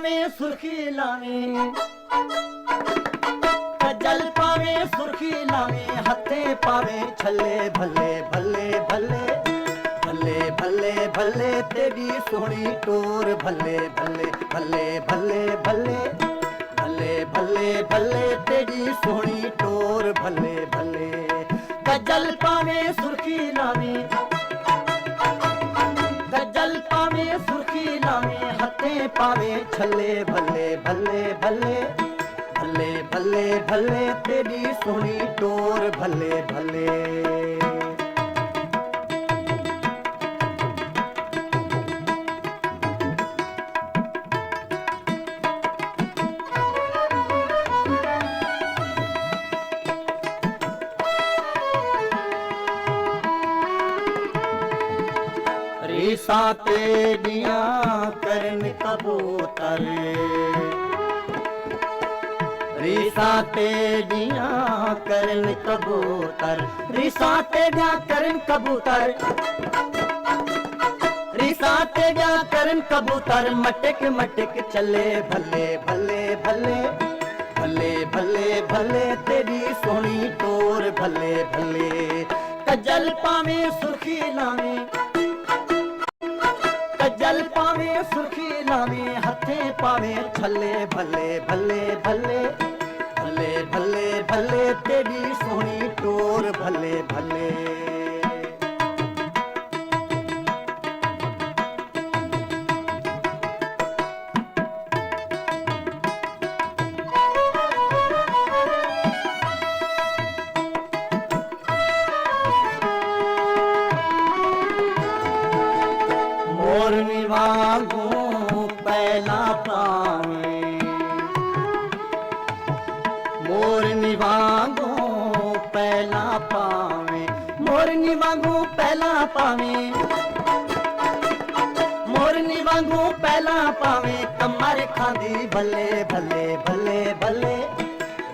पावे सुर्खी लावे, कजल पावे सुर्खी लावे, हथे पावे छले भले भले भले भले भले भले तेरी सोहनी टोर भले भले भले भले भले भले भले भले तेरी सोहनी टोर भले भले। कजल पावे सुर्खी लावे, कजल पावे सुर्खी लावे, हथे पावे छले भले भले भले भले भले भले तेरी सोहनी टोर भले भले। रीसा तेरिया करन कबूतर, रीसा तेरिया करन कबूतर, रीसा तेरिया करन कबूतर, रीसा तेरिया करन कबूतर, मटक मटक चले भले भले भले भले भले भले तेरी सोहनी टोर भले भले। कजल पावे सुर्खी लावे, कजल पावे सुर्खी लावे, हथे पावे छले भले भले भले भले भले भले तेरी सोहनी टोर भले भले। मोरनी वांगू पहला पावे, मोरनी वांगू पहला पावे, मोरनी वांगू पहला पावे, मोरनी वांगू पहला पावे, कमर खांदी भले भले भले भले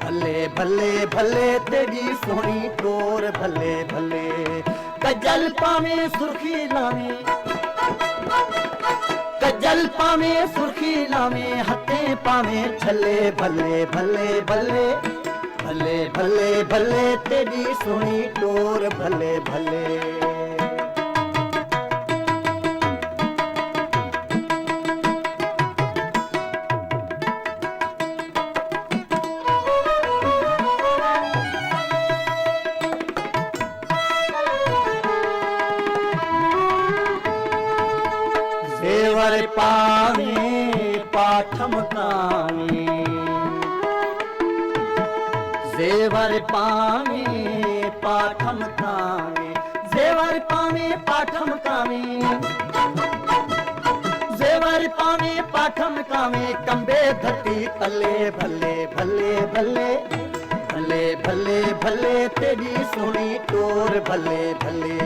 भले भले भले तेरी सोहनी टोर भले भले। कजल पावे सुर्खी लावे, कजल पावे सुर्खी लावे, हथे पावे छले भले भले भले भले भले भले तेरी सोहनी टोर भले भले। जेवर पावे पाठम कावे, जेवर पावे पाठम कावे, जेवर पावे पाठम कावे, जेवर पावे पाठम कावे, कंबे धरती तले भले भले भले भले भले भले तेरी सोहनी टोर भले भले।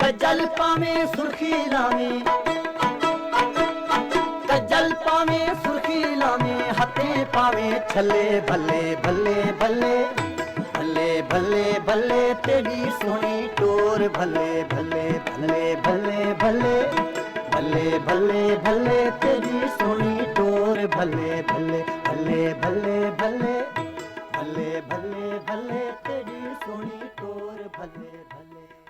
कजल पावे सुर्खी लावे, कजल पावे सुर्खी लावे, हथे पावे छले भले भले भले भले भले भले तेरी सोहनी टोर भले भले भले भले भले भले भले भले तेरी सोहनी टोर भले भले भले भले भले भले भले भले तेरी सोहनी टोर भले भले।